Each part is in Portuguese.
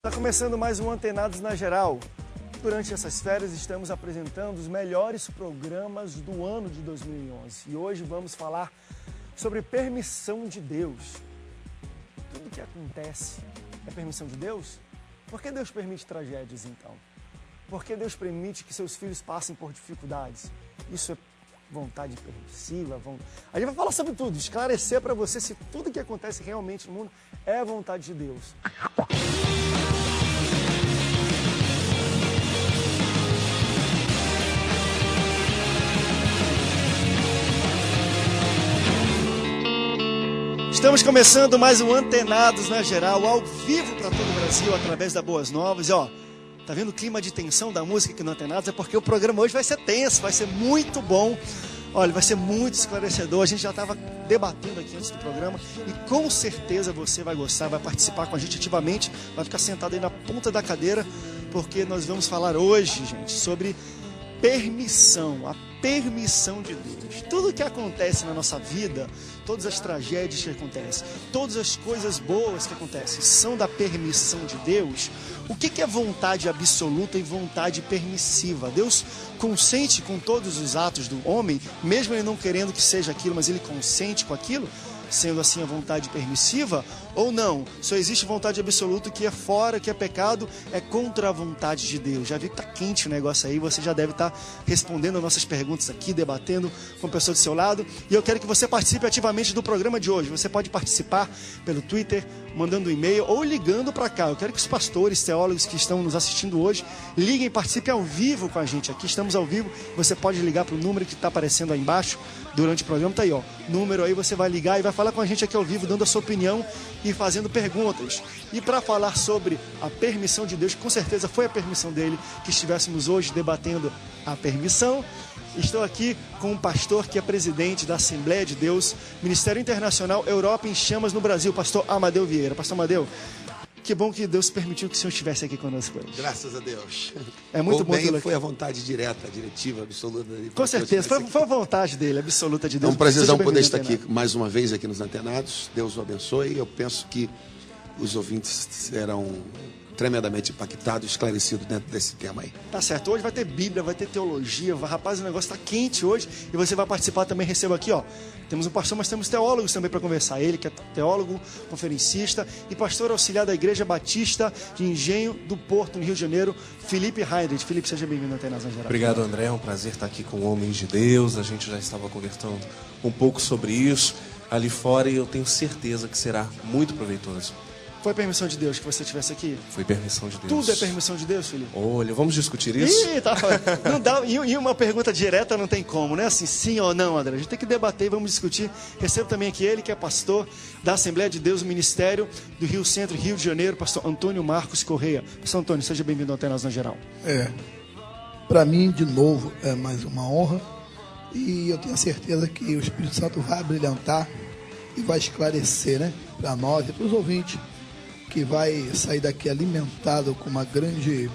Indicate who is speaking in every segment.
Speaker 1: Está começando mais um Antenados na Geral. Durante essas férias estamos apresentando os melhores programas do ano de 2011. E hoje vamos falar sobre permissão de Deus. Tudo que acontece é permissão de Deus? Por que Deus permite tragédias então? Por que Deus permite que seus filhos passem por dificuldades? Isso é vontade permissiva? A gente vai falar sobre tudo, esclarecer para você se tudo que acontece realmente no mundo é vontade de Deus. Estamos começando mais um Antenados na Geral, ao vivo para todo o Brasil, através da Boas Novas. E ó, tá vendo o clima de tensão da música aqui no Antenados? É porque o programa hoje vai ser tenso, vai ser muito bom. Olha, vai ser muito esclarecedor. A gente já estava debatendo aqui antes do programa e com certeza você vai gostar, vai participar com a gente ativamente, vai ficar sentado aí na ponta da cadeira, porque nós vamos falar hoje, gente, sobre permissão, a permissão de Deus. Tudo que acontece na nossa vida, todas as tragédias que acontecem, todas as coisas boas que acontecem, são da permissão de Deus. O que é vontade absoluta e vontade permissiva? Deus consente com todos os atos do homem, mesmo ele não querendo que seja aquilo, mas ele consente com aquilo, sendo assim a vontade permissiva, ou não? Só existe vontade absoluta que é fora, que é pecado, é contra a vontade de Deus. Já vi que tá quente o negócio aí, você já deve estar respondendo as nossas perguntas aqui, debatendo com a pessoa do seu lado, e eu quero que você participe ativamente do programa de hoje. Você pode participar pelo Twitter, mandando um e-mail ou ligando para cá. Eu quero que os pastores, teólogos que estão nos assistindo hoje, liguem e participem ao vivo com a gente. Aqui estamos ao vivo, você pode ligar para o número que está aparecendo aí embaixo durante o programa, tá aí ó, número aí, você vai ligar e vai falar com a gente aqui ao vivo, dando a sua opinião e fazendo perguntas. E para falar sobre a permissão de Deus, com certeza foi a permissão dele que estivéssemos hoje debatendo a permissão. Estou aqui com um pastor que é presidente da Assembleia de Deus, Ministério Internacional Europa em Chamas no Brasil, pastor Amadeu Vieira. Pastor Amadeu, que bom que Deus permitiu que o senhor estivesse aqui conosco hoje.
Speaker 2: Graças a Deus.
Speaker 1: É muito bom
Speaker 2: bem, foi a vontade direta, diretiva, absoluta.
Speaker 1: Com certeza, foi a vontade dele, absoluta de Deus.
Speaker 2: É um prazerzão poder estar aqui mais uma vez aqui nos Antenados. Deus o abençoe. Eu penso que os ouvintes serão tremendamente impactados, esclarecidos dentro desse tema aí.
Speaker 1: Tá certo, hoje vai ter Bíblia, vai ter teologia, rapaz, o negócio tá quente hoje e você vai participar também, receba aqui, ó, temos um pastor, mas temos teólogos também para conversar, ele que é teólogo, conferencista e pastor auxiliar da Igreja Batista de Engenho do Porto, no Rio de Janeiro, Felipe Heinrich. Felipe, seja bem-vindo ao Antenados na Geral.
Speaker 3: Obrigado, André, é um prazer estar aqui com homens de Deus, a gente já estava conversando um pouco sobre isso ali fora e eu tenho certeza que será muito proveitoso.
Speaker 1: Foi permissão de Deus que você estivesse aqui?
Speaker 3: Foi permissão de Deus.
Speaker 1: Tudo é permissão de Deus, Felipe?
Speaker 3: Olha, vamos discutir isso?
Speaker 1: Ih, tá falando. Não dá, e uma pergunta direta não tem como, né? Assim, sim ou não, André? A gente tem que debater e vamos discutir. Recebo também aqui ele, que é pastor da Assembleia de Deus, Ministério do Rio Centro, Rio de Janeiro, pastor Antônio Marcos Correia. Pastor Antônio, seja bem-vindo ao Antenados na Geral.
Speaker 4: Para mim, de novo, é mais uma honra e eu tenho a certeza que o Espírito Santo vai brilhantar e vai esclarecer, né? Para nós e para os ouvintes, que vai sair daqui alimentado com uma grande,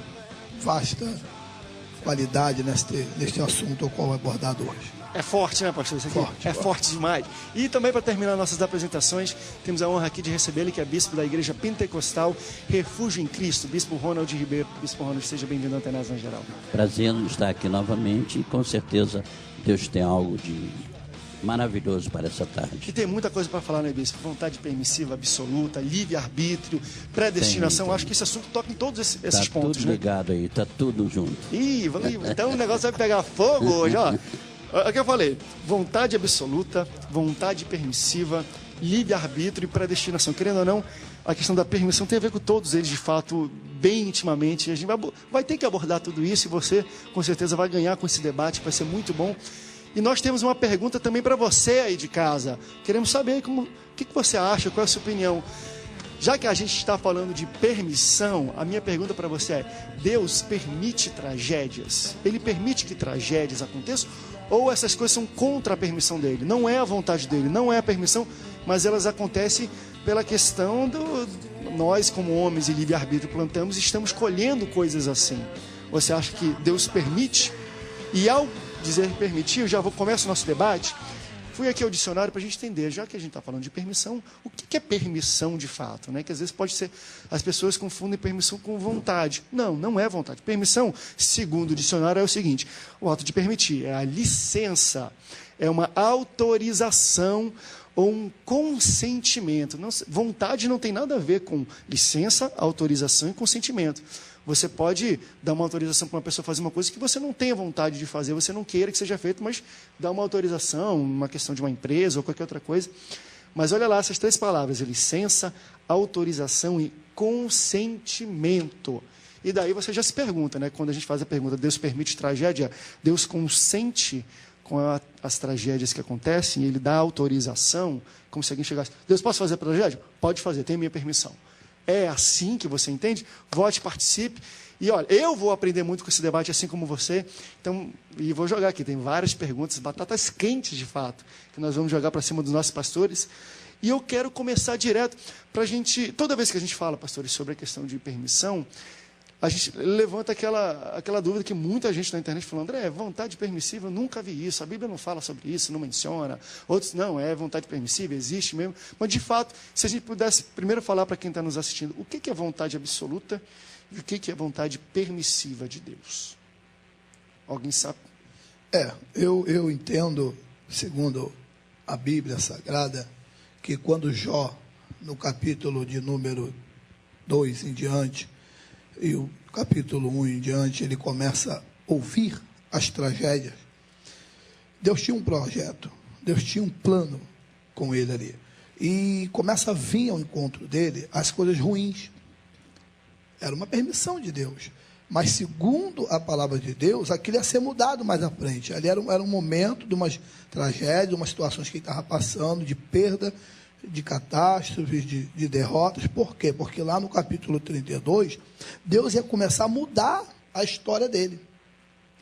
Speaker 4: vasta qualidade neste assunto ao qual é abordado hoje.
Speaker 1: É forte, né, pastor? Isso aqui
Speaker 4: Forte.
Speaker 1: Forte demais. E também, para terminar nossas apresentações, temos a honra aqui de receber ele, que é bispo da Igreja Pentecostal Refúgio em Cristo, bispo Ronald Ribeiro. Bispo Ronald, seja bem-vindo ao Antenados na Geral.
Speaker 5: Prazer em estar aqui novamente e com certeza Deus tem algo de maravilhoso para essa tarde.
Speaker 1: Que tem muita coisa para falar, né, bispo? Vontade permissiva, absoluta, livre-arbítrio, predestinação. Acho que esse assunto toca em todos esses pontos,
Speaker 5: tudo
Speaker 1: né?
Speaker 5: ligado aí, tá tudo junto.
Speaker 1: Então o negócio vai pegar fogo hoje, ó. É o que eu falei, vontade absoluta, vontade permissiva, livre-arbítrio e predestinação. Querendo ou não, a questão da permissão tem a ver com todos eles, de fato, bem intimamente. A gente vai ter que abordar tudo isso e você, com certeza, vai ganhar com esse debate, que vai ser muito bom. E nós temos uma pergunta também para você aí de casa. Queremos saber o que você acha, qual é a sua opinião. Já que a gente está falando de permissão, a minha pergunta para você é: Deus permite tragédias? Ele permite que tragédias aconteçam? Ou essas coisas são contra a permissão dele? Não é a vontade dele, não é a permissão, mas elas acontecem pela questão nós como homens e livre-arbítrio plantamos e estamos colhendo coisas assim. Você acha que Deus permite? E ao dizer permitir, começa o nosso debate Fui aqui ao dicionário para a gente entender, já que a gente está falando de permissão, o que é permissão de fato, né? Que às vezes pode ser, as pessoas confundem permissão com vontade. Não, não é vontade. Permissão, segundo o dicionário, é o seguinte: o ato de permitir é a licença, é uma autorização ou um consentimento. Não, vontade não tem nada a ver com licença, autorização e consentimento. Você pode dar uma autorização para uma pessoa fazer uma coisa que você não tenha vontade de fazer, você não queira que seja feito, mas dá uma autorização, uma questão de uma empresa ou qualquer outra coisa. Mas olha lá essas 3 palavras: licença, autorização e consentimento. E daí você já se pergunta, né? Quando a gente faz a pergunta, Deus permite tragédia? Deus consente com as tragédias que acontecem? Ele dá autorização? Como se alguém chegasse: Deus, posso fazer a tragédia? Pode fazer, tem minha permissão. É assim que você entende? Vote, participe. E olha, eu vou aprender muito com esse debate, assim como você. Então, e vou jogar aqui, tem várias perguntas, batatas quentes de fato, que nós vamos jogar para cima dos nossos pastores. E eu quero começar direto para a gente, toda vez que a gente fala, pastores, sobre a questão de permissão, a gente levanta aquela dúvida que muita gente na internet falou: André, vontade permissiva, eu nunca vi isso, a Bíblia não fala sobre isso, não menciona. Outros, não, é vontade permissiva, existe mesmo. Mas, de fato, se a gente pudesse primeiro falar para quem está nos assistindo, o que é vontade absoluta e o que é vontade permissiva de Deus? Alguém sabe?
Speaker 4: Eu entendo, segundo a Bíblia Sagrada, que quando Jó, no capítulo de número 2 em diante, e o capítulo 1 em diante, ele começa a ouvir as tragédias. Deus tinha um projeto, Deus tinha um plano com ele ali. E começa a vir ao encontro dele as coisas ruins. Era uma permissão de Deus. Mas, segundo a palavra de Deus, aquilo ia ser mudado mais à frente. Ali era um momento de umas tragédias, de umas situações que ele estava passando, de perda, de catástrofes, de derrotas. Por quê? Porque lá no capítulo 32, Deus ia começar a mudar a história dele.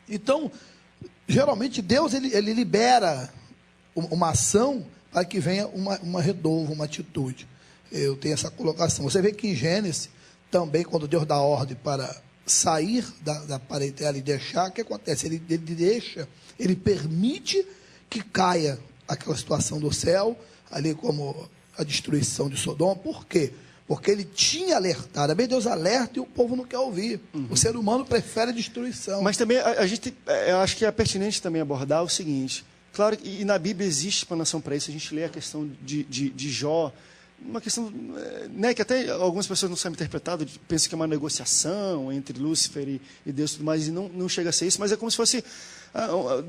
Speaker 4: Então, geralmente, Deus ele libera uma ação para que venha uma redova, uma atitude. Eu tenho essa colocação. Você vê que em Gênesis, também, quando Deus dá ordem para sair da parentela e deixar, o que acontece? Ele permite que caia aquela situação do céu, ali como a destruição de Sodoma. Por quê? Porque ele tinha alertado. Bem, Deus alerta e o povo não quer ouvir. O ser humano prefere a destruição.
Speaker 1: Mas também eu acho que é pertinente também abordar o seguinte: claro, e na Bíblia existe explanação para isso. A gente lê a questão de Jó, uma questão, né, que até algumas pessoas não sabem interpretar, pensam que é uma negociação entre Lúcifer e Deus e tudo mais, e não chega a ser isso, mas é como se fosse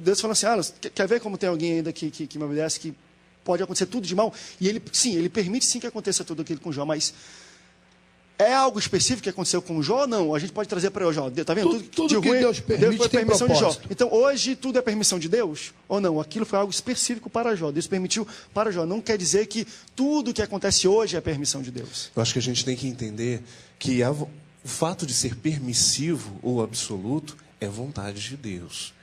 Speaker 1: Deus falando assim: quer ver como tem alguém ainda que me obedece, que pode acontecer tudo de mal? E ele permite sim que aconteça tudo aquilo com Jó, mas é algo específico que aconteceu com Jó ou não? A gente pode trazer para Jó, está vendo?
Speaker 4: Tudo
Speaker 1: de
Speaker 4: que
Speaker 1: ruim,
Speaker 4: Deus permite
Speaker 1: foi
Speaker 4: tem
Speaker 1: permissão de Jó.
Speaker 4: propósito.
Speaker 1: Então, hoje, tudo é permissão de Deus? Ou não? Aquilo foi algo específico para Jó. Deus permitiu para Jó. Não quer dizer que tudo que acontece hoje é permissão de Deus.
Speaker 3: Eu acho que a gente tem que entender que o fato de ser permissivo ou absoluto é vontade de Deus.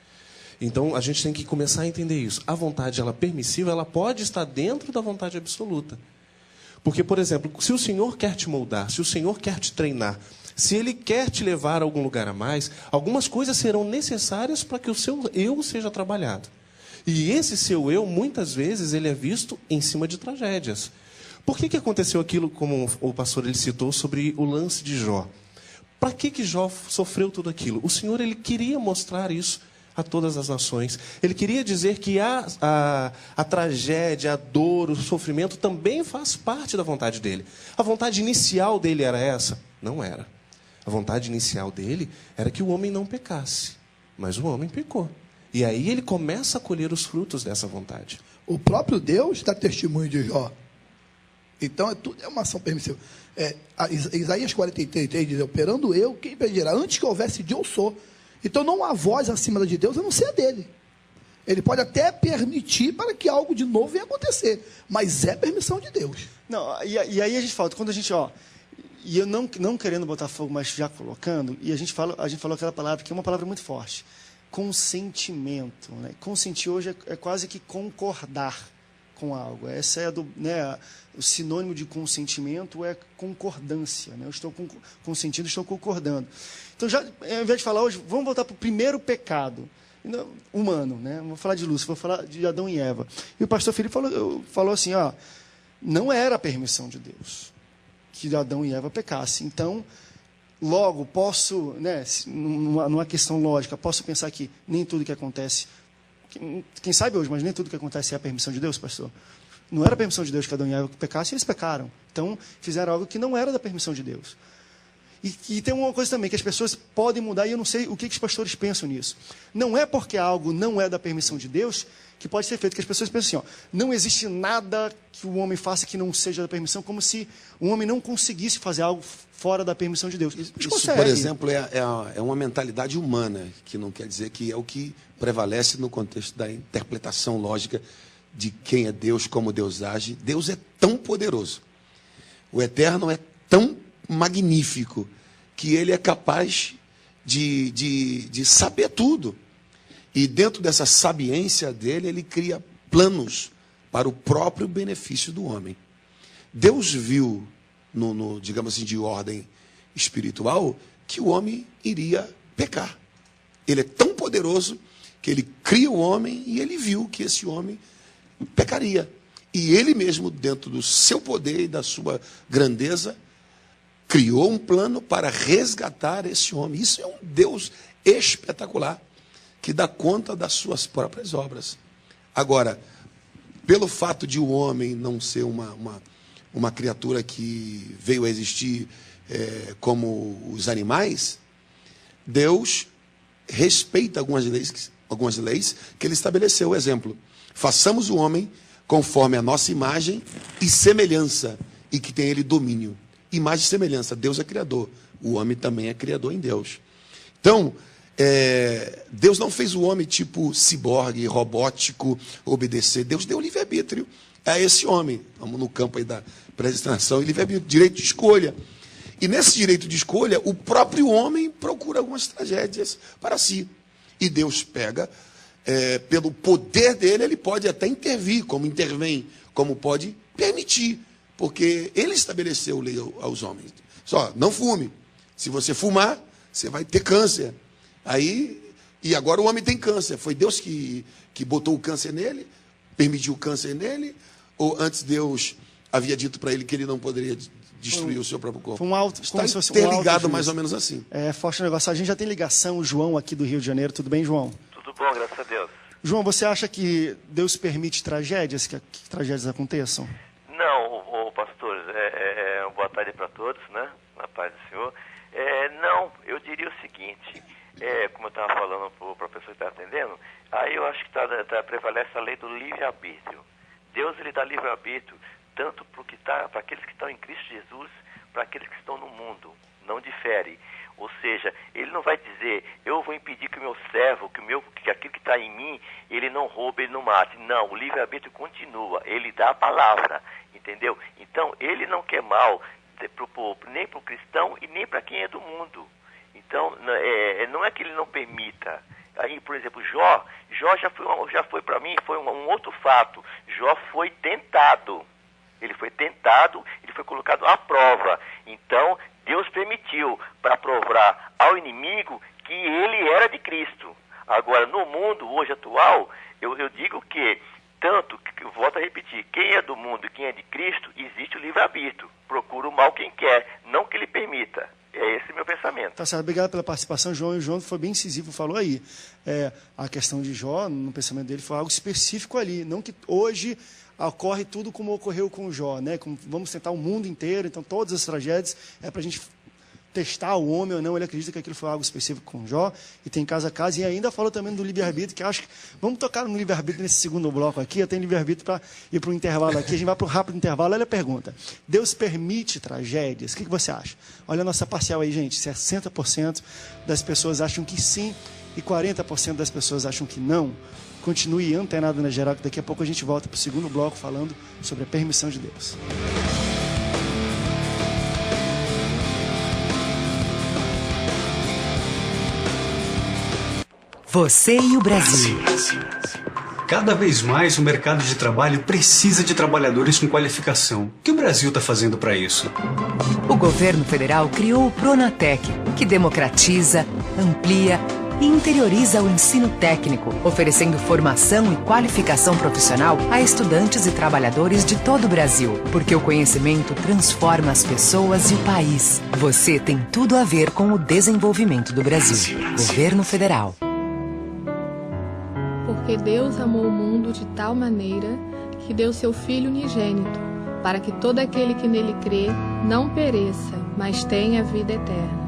Speaker 3: Então, a gente tem que começar a entender isso. A vontade permissiva, ela pode estar dentro da vontade absoluta. Porque, por exemplo, se o Senhor quer te moldar, se o Senhor quer te treinar, se Ele quer te levar a algum lugar a mais, algumas coisas serão necessárias para que o seu eu seja trabalhado. E esse seu eu, muitas vezes, ele é visto em cima de tragédias. Por que aconteceu aquilo, como o pastor ele citou, sobre o lance de Jó? Para que Jó sofreu tudo aquilo? O Senhor ele queria mostrar isso a todas as nações. Ele queria dizer que a tragédia, a dor, o sofrimento também faz parte da vontade dele. A vontade inicial dele era essa? Não era. A vontade inicial dele era que o homem não pecasse. Mas o homem pecou. E aí ele começa a colher os frutos dessa vontade.
Speaker 4: O próprio Deus dá testemunho de Jó. Então, tudo é uma ação permissiva. Isaías 43 diz: operando eu, quem impedirá? Antes que houvesse de eu sou. Então, não há voz acima da de Deus, a não ser a dele. Ele pode até permitir para que algo de novo venha acontecer, mas é permissão de Deus.
Speaker 1: Não, e aí a gente fala, quando a gente, e eu não querendo botar fogo, mas já colocando, e a gente falou aquela palavra, que é uma palavra muito forte: consentimento. Né? Consentir hoje é quase que concordar com algo. Essa é o sinônimo de consentimento é concordância. Né? Eu estou consentindo, estou concordando. Então, já, ao invés de falar hoje, vamos voltar para o primeiro pecado. humano, né? Não vou falar de Lúcifer, vou falar de Adão e Eva. E o pastor Felipe falou assim, ó, não era a permissão de Deus que Adão e Eva pecassem. Então, logo, posso, né, numa questão lógica, posso pensar que nem tudo que acontece, quem sabe hoje, mas nem tudo que acontece é a permissão de Deus, pastor? Não era a permissão de Deus que Adão e Eva pecassem, eles pecaram. Então, fizeram algo que não era da permissão de Deus. E tem uma coisa também, que as pessoas podem mudar, e eu não sei o que os pastores pensam nisso. Não é porque algo não é da permissão de Deus que pode ser feito, que as pessoas pensam assim, ó, não existe nada que o homem faça que não seja da permissão, como se o homem não conseguisse fazer algo fora da permissão de Deus.
Speaker 2: Isso, por exemplo, é uma mentalidade humana, que não quer dizer que é o que prevalece no contexto da interpretação lógica de quem é Deus, como Deus age. Deus é tão poderoso, o Eterno é tão magnífico, que ele é capaz de saber tudo. E dentro dessa sabiência dele, ele cria planos para o próprio benefício do homem. Deus viu, digamos assim, de ordem espiritual, que o homem iria pecar. Ele é tão poderoso que ele cria o homem e ele viu que esse homem pecaria. E ele mesmo, dentro do seu poder e da sua grandeza, criou um plano para resgatar esse homem. Isso é um Deus espetacular, que dá conta das suas próprias obras. Agora, pelo fato de o homem não ser uma criatura que veio a existir como os animais, Deus respeita algumas leis que ele estabeleceu. Exemplo, façamos o homem conforme a nossa imagem e semelhança, e que tem ele domínio. Imagem e semelhança, Deus é criador, o homem também é criador em Deus. Então, Deus não fez o homem tipo ciborgue, robótico, obedecer. Deus deu livre-arbítrio a esse homem. Vamos no campo aí da predestinação e livre-arbítrio, direito de escolha. E nesse direito de escolha, o próprio homem procura algumas tragédias para si. E Deus pega, pelo poder dele, ele pode até intervir, como intervém, como pode permitir. Porque ele estabeleceu lei aos homens. Só, não fume. Se você fumar, você vai ter câncer. E agora o homem tem câncer. Foi Deus que botou o câncer nele? Permitiu o câncer nele? Ou antes Deus havia dito para ele que ele não poderia destruir o seu próprio corpo?
Speaker 1: Foi um alto,
Speaker 2: está interligado mais ou menos assim.
Speaker 1: Forte negócio. A gente já tem ligação, o João aqui do Rio de Janeiro. Tudo bem, João?
Speaker 6: Tudo bom, graças a Deus.
Speaker 1: João, você acha que Deus permite tragédias, que tragédias aconteçam?
Speaker 6: Não, pastor, boa tarde para todos, né? Na paz do Senhor. Não, eu diria o seguinte, como eu estava falando para a pessoa que está atendendo, aí eu acho que prevalece a lei do livre-arbítrio. Deus, ele dá livre-arbítrio tanto para aqueles que estão em Cristo Jesus, para aqueles que estão no mundo, não difere. Ou seja, ele não vai dizer, eu vou impedir que o meu servo, que aquilo que está em mim, ele não roube, ele não mate. Não, o livre-arbítrio continua, ele dá a palavra, entendeu? Então, ele não quer mal nem para o cristão e nem para quem é do mundo. Então, não é que ele não permita. Aí, por exemplo, Jó já foi para mim, foi um outro fato. Jó foi tentado. Ele foi tentado, ele foi colocado à prova. Então, Deus permitiu para provar ao inimigo que ele era de Cristo. Agora, no mundo hoje atual, eu digo que, volto a repetir, quem é do mundo e quem é de Cristo, existe o livre-arbítrio. Procura o mal quem quer, não que ele permita. É esse meu pensamento.
Speaker 1: Tá certo, obrigado pela participação, João. E o João foi bem incisivo, falou aí. A questão de Jó, no pensamento dele, foi algo específico ali. Não que hoje ocorre tudo como ocorreu com Jó, né? Vamos tentar o mundo inteiro, então todas as tragédias é para a gente testar o homem ou não. Ele acredita que aquilo foi algo específico com Jó, e tem casa a casa. E ainda falou também do livre-arbítrio, que acho que vamos tocar no livre-arbítrio nesse segundo bloco aqui. Eu tenho livre-arbítrio para ir para o intervalo aqui. A gente vai para o rápido intervalo. Olha a pergunta: Deus permite tragédias? O que você acha? Olha a nossa parcial aí, gente. 60% das pessoas acham que sim e 40% das pessoas acham que não. Continue antenado na geral, que daqui a pouco a gente volta para o segundo bloco falando sobre a permissão de Deus.
Speaker 7: Você e o Brasil.
Speaker 8: Cada vez mais o mercado de trabalho precisa de trabalhadores com qualificação. O que o Brasil está fazendo para isso?
Speaker 7: O governo federal criou o Pronatec, que democratiza, amplia e interioriza o ensino técnico, oferecendo formação e qualificação profissional a estudantes e trabalhadores de todo o Brasil. Porque o conhecimento transforma as pessoas e o país. Você tem tudo a ver com o desenvolvimento do Brasil. Governo Federal.
Speaker 9: Porque Deus amou o mundo de tal maneira que deu seu Filho unigênito, para que todo aquele que nele crê não pereça, mas tenha vida eterna.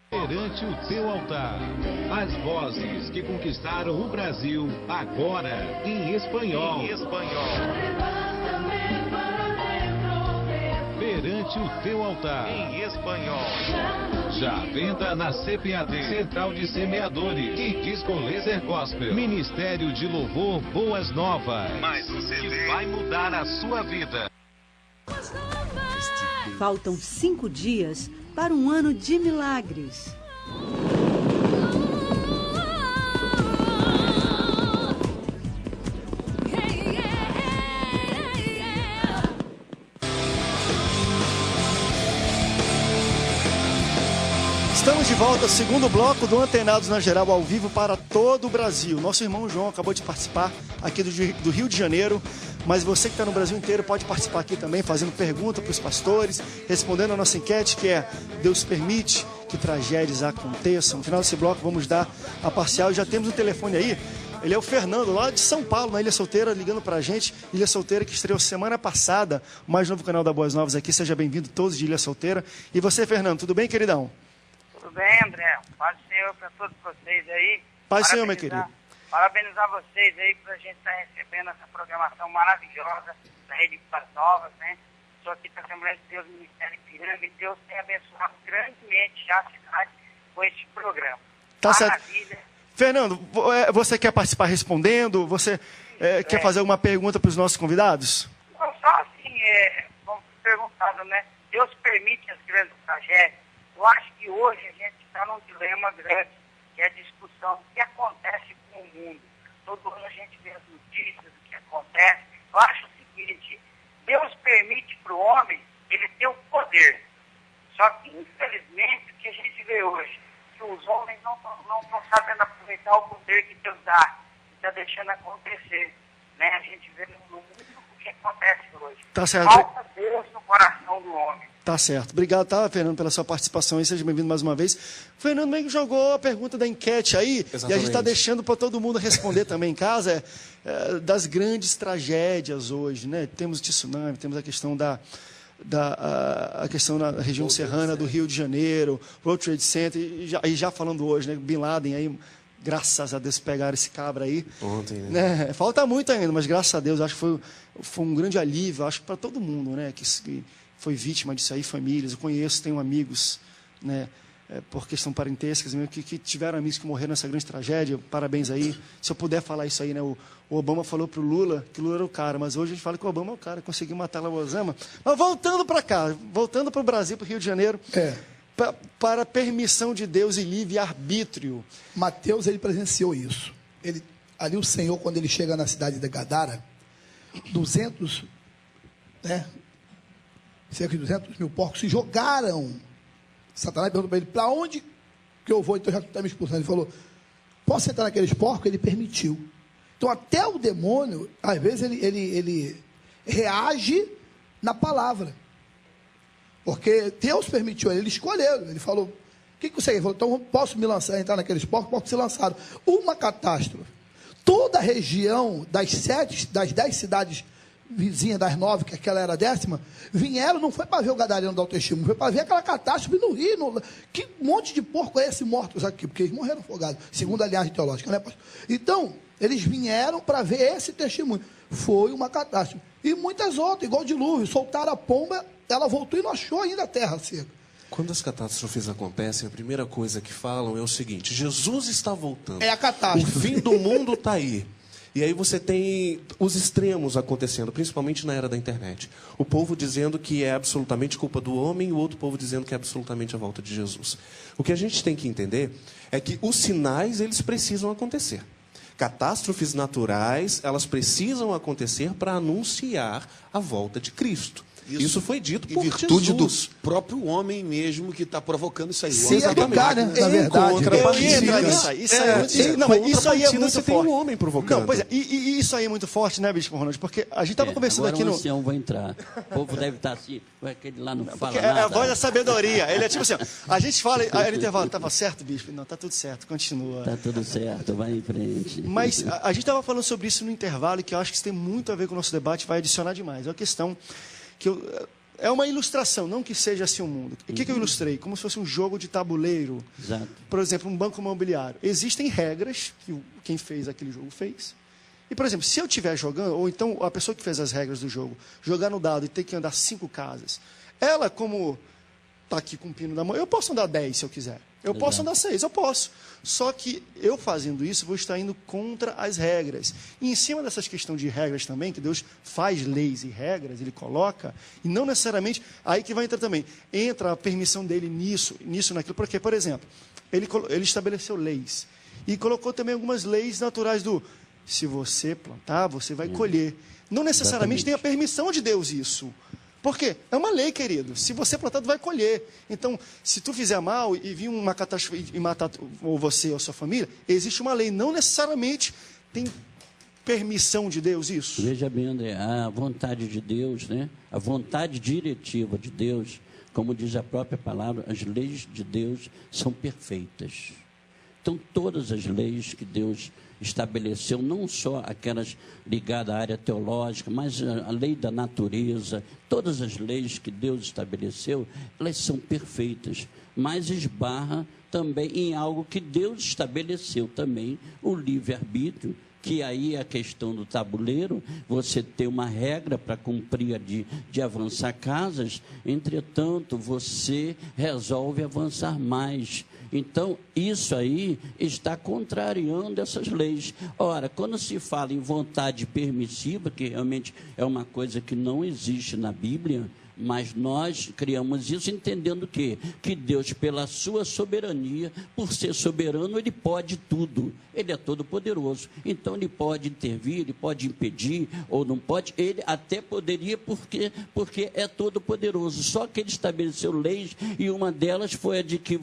Speaker 10: Perante o teu altar, as vozes que conquistaram o Brasil, agora em espanhol. Perante o teu altar, em espanhol. Já à venda na CPAD, Central de Semeadores, e Disco Laser Gospel. Ministério de Louvor Boas Novas. Mais um CD que vai mudar a sua vida.
Speaker 11: Faltam 5 dias para um ano de milagres.
Speaker 1: Estamos de volta, segundo bloco do Antenados na Geral, ao vivo para todo o Brasil. Nosso irmão João acabou de participar aqui do Rio de Janeiro, mas você que está no Brasil inteiro pode participar aqui também, fazendo pergunta para os pastores, respondendo a nossa enquete, que é: Deus permite que tragédias aconteçam? No final desse bloco vamos dar a parcial e já temos um telefone aí. Ele é o Fernando, lá de São Paulo, na Ilha Solteira, ligando pra gente. Ilha Solteira, que estreou semana passada, o mais novo canal da Boas Novas aqui. Seja bem-vindo, todos de Ilha Solteira. E você, Fernando, tudo bem, queridão?
Speaker 12: Tudo bem, André. Paz do Senhor para todos vocês aí.
Speaker 1: Paz do Senhor, meu querido.
Speaker 12: Parabenizar vocês aí por a gente estar recebendo essa programação maravilhosa da Rede Boas Novas, né? Estou aqui para a Assembleia de Deus, Ministério Ipiranga, e Deus tem abençoado grandemente já a cidade com este programa.
Speaker 1: Tá
Speaker 12: Maravilha.
Speaker 1: certo. Fernando, você quer participar respondendo? Você quer fazer alguma pergunta para os nossos convidados?
Speaker 12: Não, só assim, como perguntado, né? Deus permite as grandes tragédias. Eu acho que hoje a gente está num dilema grande, que é a discussão do que acontece com o mundo. Todo ano a gente vê as notícias do que acontece. Eu acho o seguinte: Deus permite para o homem ele ter o poder. Só que, infelizmente, o que a gente vê hoje, que os homens não estão sabendo aproveitar o poder que Deus dá, está deixando acontecer. Né? A gente vê no mundo o que acontece hoje.
Speaker 1: Tá certo.
Speaker 12: Falta Deus no coração do homem.
Speaker 1: Tá certo. Obrigado, tá, Fernando, pela sua participação aí. Seja bem-vindo mais uma vez. O Fernando meio que jogou a pergunta da enquete aí. Exatamente. E a gente está deixando para todo mundo responder também em casa das grandes tragédias hoje, né? Temos o tsunami, temos a questão a questão na região serrana do Rio de Janeiro, World Trade Center, e já falando hoje, né? Bin Laden aí, graças a Deus pegaram esse cabra aí.
Speaker 3: Ontem, né?
Speaker 1: Falta muito ainda, mas graças a Deus, acho que foi um grande alívio, acho que para todo mundo, né? Que foi vítima disso aí, famílias. Eu conheço, tenho amigos, né? Por questão parentescas mesmo, que tiveram amigos que morreram nessa grande tragédia. Parabéns aí. Se eu puder falar isso aí, né? O Obama falou para o Lula que o Lula era o cara, mas hoje a gente fala que o Obama é o cara, conseguiu matar lá o Osama. Mas voltando para cá, voltando para o Brasil, para o Rio de Janeiro, para permissão de Deus e livre-arbítrio.
Speaker 4: Mateus, ele presenciou isso. Ali o Senhor, quando ele chega na cidade de Gadara, 200, né? Cerca de 200 mil porcos se jogaram. Satanás perguntou para ele: para onde que eu vou? Então já está me expulsando. Ele falou: posso entrar naqueles porcos? Ele permitiu. Então até o demônio, às vezes, ele reage na palavra. Porque Deus permitiu, ele escolheu. Ele falou: o que você quer? Ele falou: então posso me lançar, entrar naqueles porcos se lançaram. Uma catástrofe. Toda a região das 10 cidades vizinha das 9, que aquela era a 10ª, vieram, não foi para ver o gadareno dar o testemunho, foi para ver aquela catástrofe no rio. Que monte de porco é esse mortos aqui? Porque eles morreram afogados, segundo a linhagem teológica, né, pastor? Então, Eles vieram para ver esse testemunho. Foi uma catástrofe. E muitas outras, igual o dilúvio, soltaram a pomba, ela voltou e não achou ainda a terra seca.
Speaker 3: Quando as catástrofes acontecem, a primeira coisa que falam é o seguinte: Jesus está voltando.
Speaker 4: É a catástrofe.
Speaker 3: O fim do mundo está aí. E aí você tem os extremos acontecendo, principalmente na era da internet. O povo dizendo que é absolutamente culpa do homem, e o outro povo dizendo que é absolutamente a volta de Jesus. O que a gente tem que entender é que os sinais, eles precisam acontecer. Catástrofes naturais, elas precisam acontecer para anunciar a volta de Cristo. Isso foi dito por Jesus. Em virtude
Speaker 2: do próprio homem mesmo que está provocando isso aí.
Speaker 4: Se educar, né? Na verdade.
Speaker 1: Isso aí é muito
Speaker 3: você
Speaker 1: forte.
Speaker 3: Tem um homem provocando.
Speaker 1: Não, pois é, e isso aí é muito forte, né, Bispo Ronald? Porque a gente estava conversando
Speaker 5: agora
Speaker 1: aqui no...
Speaker 5: o ancião vai entrar. O povo deve estar assim, aquele lá não fala
Speaker 1: Porque
Speaker 5: nada.
Speaker 1: é a voz da sabedoria. Ele é tipo assim, a gente fala, aí ele intervalo, estava certo, Bispo? Não, está tudo certo, continua.
Speaker 5: Está tudo certo, vai em frente.
Speaker 1: Mas a gente estava falando sobre isso no intervalo, e que eu acho que isso tem muito a ver com o nosso debate, vai adicionar demais. É uma questão que é uma ilustração, não que seja assim o mundo. O que eu ilustrei? Como se fosse um jogo de tabuleiro.
Speaker 5: Exato.
Speaker 1: Por exemplo, um banco imobiliário. Existem regras que quem fez aquele jogo fez. E, por exemplo, se eu estiver jogando, ou então a pessoa que fez as regras do jogo, jogar no dado e ter que andar 5 casas, ela, como está aqui com o pino na mão, eu posso andar 10 se eu quiser. Eu posso andar 6, eu posso. Só que eu fazendo isso, vou estar indo contra as regras. E em cima dessas questões de regras também, que Deus faz leis e regras, Ele coloca, e não necessariamente, aí que vai entrar também, entra a permissão dele nisso, naquilo. Porque, por exemplo, ele estabeleceu leis. E colocou também algumas leis naturais do, se você plantar, você vai colher. Não necessariamente tem a permissão de Deus isso. Por quê? É uma lei, querido. Se você plantar, tu vai colher. Então, se tu fizer mal e vir uma catástrofe e matar ou você ou a sua família, existe uma lei. Não necessariamente tem permissão de Deus isso.
Speaker 5: Veja bem, André, a vontade de Deus, né? A vontade diretiva de Deus, como diz a própria palavra, as leis de Deus são perfeitas. Então, todas as leis que Deus estabeleceu, não só aquelas ligadas à área teológica, mas a lei da natureza, todas as leis que Deus estabeleceu, elas são perfeitas, mas esbarra também em algo que Deus estabeleceu também, o livre-arbítrio, que aí é a questão do tabuleiro, você tem uma regra para cumprir de avançar casas, entretanto, você resolve avançar mais. Então, isso aí está contrariando essas leis. Ora, quando se fala em vontade permissiva, que realmente é uma coisa que não existe na Bíblia, mas nós criamos isso entendendo que Deus, pela sua soberania, por ser soberano, Ele pode tudo. Ele é todo poderoso. Então, Ele pode intervir, Ele pode impedir, ou não pode. Ele até poderia, porque é todo poderoso. Só que Ele estabeleceu leis, e uma delas foi a de que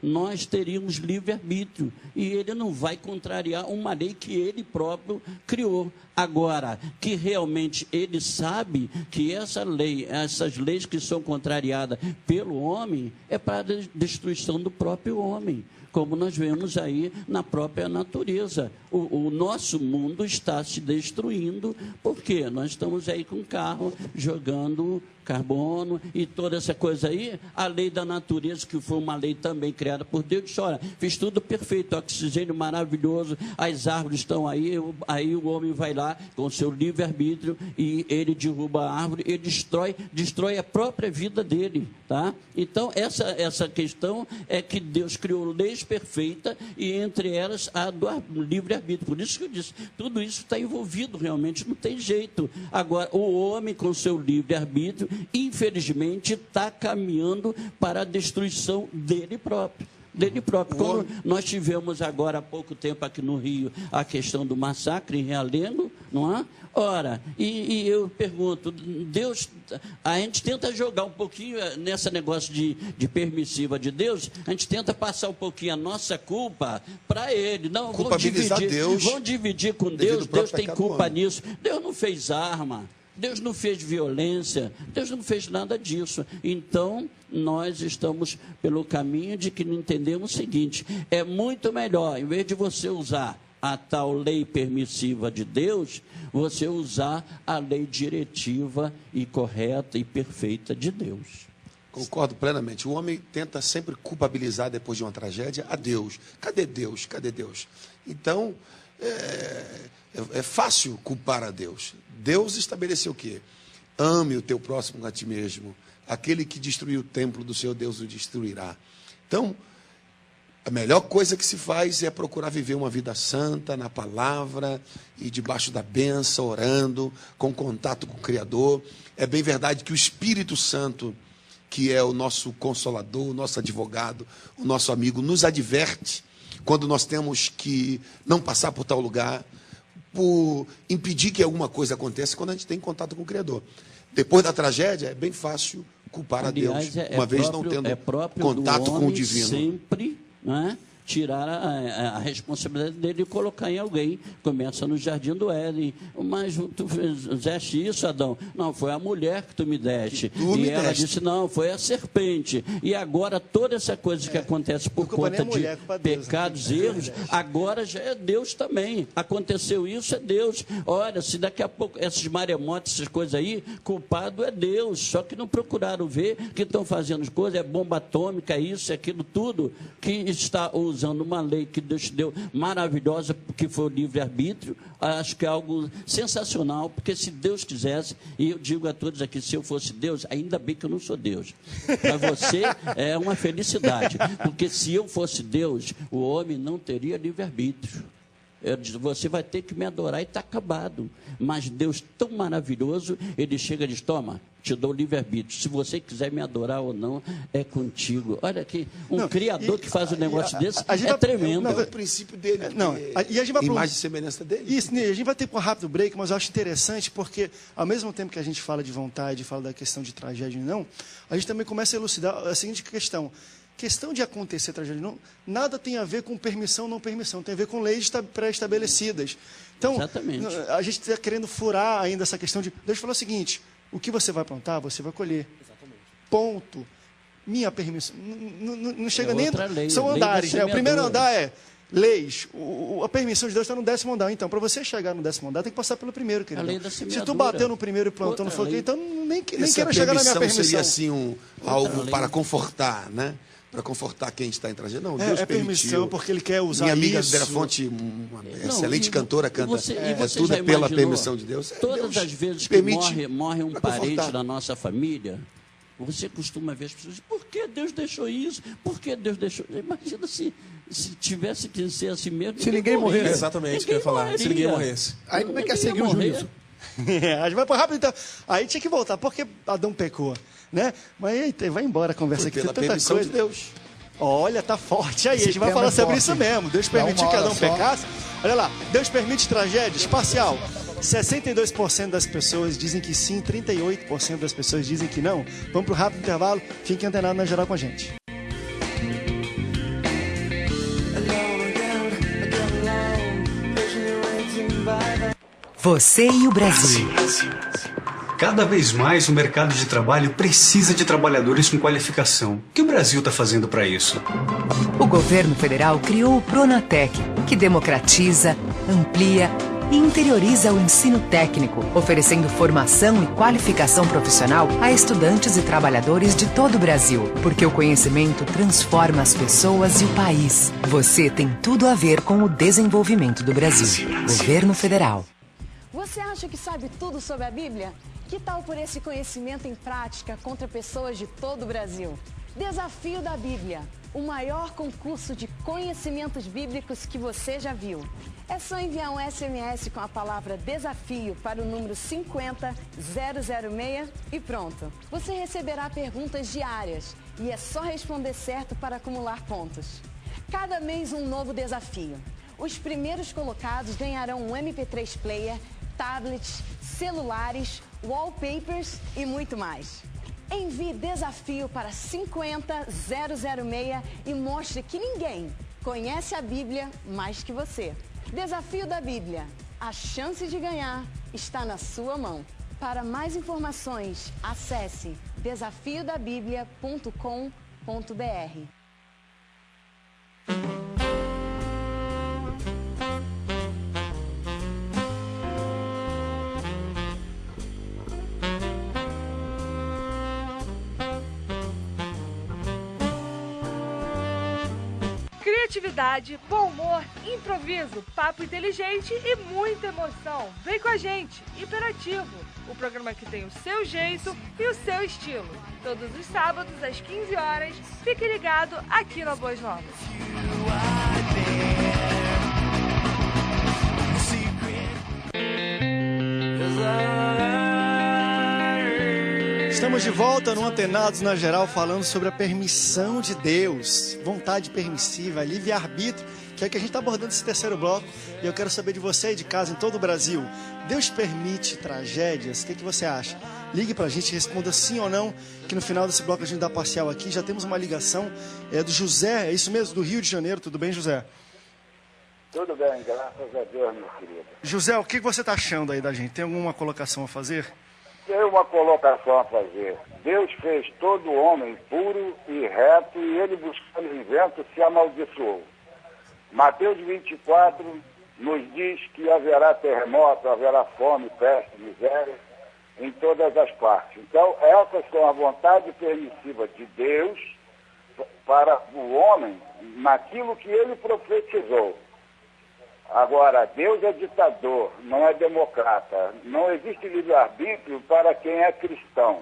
Speaker 5: nós teríamos livre-arbítrio. E Ele não vai contrariar uma lei que Ele próprio criou. Agora, que realmente Ele sabe que essas leis que são contrariadas pelo homem, é para a destruição do próprio homem, como nós vemos aí na própria natureza. O nosso mundo está se destruindo, porque nós estamos aí com o carro jogando carbono e toda essa coisa aí. A lei da natureza, que foi uma lei também criada por Deus, disse, olha, fiz tudo perfeito, oxigênio maravilhoso, as árvores estão aí o homem vai lá com seu livre-arbítrio e ele derruba a árvore e destrói a própria vida dele, tá? Então, essa questão é que Deus criou leis perfeitas e entre elas a do livre-arbítrio. Por isso que eu disse, tudo isso está envolvido realmente, não tem jeito. Agora, o homem com seu livre-arbítrio, infelizmente, está caminhando para a destruição dele próprio. Quando nós tivemos agora há pouco tempo aqui no Rio a questão do massacre em Realengo, não é? Ora, e eu pergunto, Deus, a gente tenta jogar um pouquinho nesse negócio de permissiva de Deus, a gente tenta passar um pouquinho a nossa culpa para Ele. Não, vamos dividir com Deus tem culpa nisso. Deus não fez arma. Deus não fez violência, Deus não fez nada disso. Então, nós estamos pelo caminho de que não entendemos o seguinte, é muito melhor, em vez de você usar a tal lei permissiva de Deus, você usar a lei diretiva e correta e perfeita de Deus.
Speaker 2: Concordo plenamente. O homem tenta sempre culpabilizar, depois de uma tragédia, a Deus. Cadê Deus? Cadê Deus? Então, é fácil culpar a Deus. Deus estabeleceu o quê? Ame o teu próximo a ti mesmo. Aquele que destruiu o templo do seu Deus o destruirá. Então, a melhor coisa que se faz é procurar viver uma vida santa na palavra e debaixo da bênção, orando, com contato com o Criador. É bem verdade que o Espírito Santo, que é o nosso consolador, o nosso advogado, o nosso amigo, nos adverte quando nós temos que não passar por tal lugar, por impedir que alguma coisa aconteça quando a gente tem contato com o Criador. Depois da tragédia, é bem fácil culpar a Deus, uma vez não tendo contato com o divino.
Speaker 5: Sempre, né, tirar a responsabilidade dele e colocar em alguém. Começa no Jardim do Éden. Mas tu fizeste isso, Adão? Não, foi a mulher que tu me deste. E ela disse, não, foi a serpente. E agora toda essa coisa que acontece por conta de pecados e erros, agora já é Deus também. Aconteceu isso, é Deus. Olha, se daqui a pouco esses maremotos, essas coisas aí, culpado é Deus. Só que não procuraram ver que estão fazendo coisas, é bomba atômica, isso, aquilo, tudo, que está usando uma lei que Deus deu maravilhosa, que foi o livre-arbítrio. Acho que é algo sensacional, porque se Deus quisesse, e eu digo a todos aqui, se eu fosse Deus, ainda bem que eu não sou Deus. Para você é uma felicidade, porque se eu fosse Deus, o homem não teria livre-arbítrio. Eu disse, você vai ter que me adorar e está acabado. Mas Deus tão maravilhoso, ele chega e diz, toma, te dou livre-arbítrio. Se você quiser me adorar ou não, é contigo. Olha aqui, criador que faz um negócio desse é tremendo.
Speaker 2: É o princípio dele,
Speaker 1: e a gente vai
Speaker 2: imagem e semelhança dele.
Speaker 1: Isso, a gente vai ter um rápido break, mas eu acho interessante porque, ao mesmo tempo que a gente fala de vontade, fala da questão de tragédia e não, a gente também começa a elucidar a seguinte questão. Questão de acontecer tragédia não, nada tem a ver com permissão ou não permissão, tem a ver com leis pré-estabelecidas. Então,
Speaker 5: exatamente,
Speaker 1: a gente está querendo furar ainda essa questão de... Deus falou o seguinte, o que você vai plantar, você vai colher. Exatamente. Ponto. Minha permissão. Não chega nem... Lei, são andares, né? O primeiro andar é leis. A permissão de Deus está no 10º andar. Então, para você chegar no 10º andar, tem que passar pelo primeiro, querido. Se tu bateu no primeiro e plantou no fogo, então nem quero chegar na minha permissão.
Speaker 2: Seria assim algo para confortar, né? Para confortar quem está em tragédia. Não, Deus permitiu.
Speaker 1: Permissão, porque ele quer usar
Speaker 2: minha amiga
Speaker 1: isso.
Speaker 2: Vera Fonte, uma excelente cantora, canta.
Speaker 5: Você
Speaker 2: tudo é pela permissão de Deus.
Speaker 5: Todas as vezes que morre um parente da nossa família, você costuma ver as pessoas dizem, por que Deus deixou isso? Por que Deus deixou... Imagina se tivesse que ser assim mesmo.
Speaker 3: Se ninguém morresse. Exatamente o que eu ia falar. Se ninguém morresse.
Speaker 4: Aí como é que ia seguir o juízo?
Speaker 1: A gente vai para rápido, então. Aí tinha que voltar, porque Adão pecou, né? Mas eita, vai embora a conversa aqui.
Speaker 2: Pela permissão de Deus.
Speaker 1: Olha, tá forte aí. A gente vai falar sobre isso mesmo. Deus permitiu que Adão pecasse. Olha lá, Deus permite tragédias? Parcial. 62% das pessoas dizem que sim, 38% das pessoas dizem que não. Vamos para o rápido intervalo. Fique antenado na geral com a gente.
Speaker 7: Você e o Brasil.
Speaker 8: Cada vez mais o mercado de trabalho precisa de trabalhadores com qualificação. O que o Brasil está fazendo para isso?
Speaker 7: O governo federal criou o Pronatec, que democratiza, amplia e interioriza o ensino técnico, oferecendo formação e qualificação profissional a estudantes e trabalhadores de todo o Brasil. Porque o conhecimento transforma as pessoas e o país. Você tem tudo a ver com o desenvolvimento do Brasil. Governo Federal.
Speaker 13: Você acha que sabe tudo sobre a Bíblia? Que tal por esse conhecimento em prática contra pessoas de todo o Brasil? Desafio da Bíblia, o maior concurso de conhecimentos bíblicos que você já viu. É só enviar um SMS com a palavra desafio para o número 50006 e pronto. Você receberá perguntas diárias e é só responder certo para acumular pontos. Cada mês um novo desafio. Os primeiros colocados ganharão um MP3 player, tablets, celulares, wallpapers e muito mais. Envie desafio para 50006 e mostre que ninguém conhece a Bíblia mais que você. Desafio da Bíblia. A chance de ganhar está na sua mão. Para mais informações, acesse desafiodabiblia.com.br.
Speaker 14: criatividade, bom humor, improviso, papo inteligente e muita emoção. Vem com a gente, Hiperativo, o programa que tem o seu jeito e o seu estilo. Todos os sábados, às 15 horas, fique ligado aqui na Boas Novas.
Speaker 1: Estamos de volta no Antenados na Geral, falando sobre a permissão de Deus, vontade permissiva, livre-arbítrio, que é o que a gente está abordando nesse terceiro bloco. E eu quero saber de você aí de casa, em todo o Brasil, Deus permite tragédias? O que você acha? Ligue pra gente, responda sim ou não, que no final desse bloco a gente dá parcial aqui. Já temos uma ligação do José, é isso mesmo, do Rio de Janeiro. Tudo bem, José?
Speaker 15: Tudo bem, graças a Deus, meu querido.
Speaker 1: José, o que você está achando aí da gente? Tem alguma colocação a fazer?
Speaker 15: Tem uma colocação a fazer. Deus fez todo homem puro e reto e ele, buscando o vento, se amaldiçoou. Mateus 24 nos diz que haverá terremoto, haverá fome, peste, miséria em todas as partes. Então, essas são a vontade permissiva de Deus para o homem naquilo que ele profetizou. Agora, Deus é ditador, não é democrata. Não existe livre-arbítrio para quem é cristão.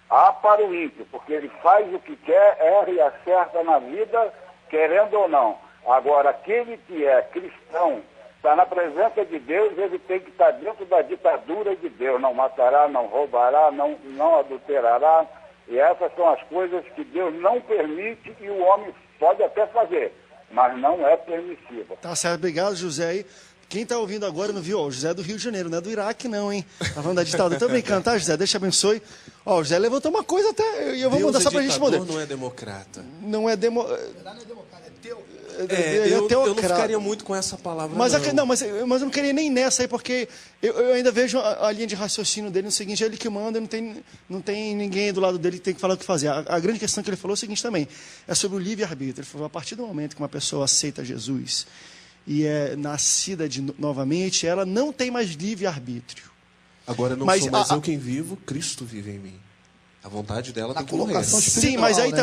Speaker 15: Há para o ímpio, porque ele faz o que quer, erra e acerta na vida, querendo ou não. Agora, aquele que é cristão, está na presença de Deus, ele tem que estar dentro da ditadura de Deus. Não matará, não roubará, não adulterará. E essas são as coisas que Deus não permite e o homem pode até fazer, mas não é permissiva.
Speaker 1: Tá certo, obrigado, José aí. Quem tá ouvindo agora não viu, ó, o José é do Rio de Janeiro, não é do Iraque não, hein? Tá falando da ditadura. Tô brincando, tá, José? Deus te abençoe. Ó, o José levantou uma coisa até, e eu vou mandar só pra gente responder.
Speaker 3: Deus não é democrata.
Speaker 1: Não é
Speaker 3: Eu não ficaria muito com essa palavra,
Speaker 1: mas eu não queria nem nessa aí, porque eu ainda vejo a linha de raciocínio dele no seguinte: ele que manda, não tem ninguém do lado dele que tem que falar o que fazer. A grande questão que ele falou é o seguinte também, é sobre o livre-arbítrio. Ele falou, a partir do momento que uma pessoa aceita Jesus e é nascida novamente, ela não tem mais livre-arbítrio.
Speaker 3: Agora não sou mais eu quem vivo, Cristo vive em mim. A vontade dela tem que morrer.
Speaker 1: Sim, mas aí, né?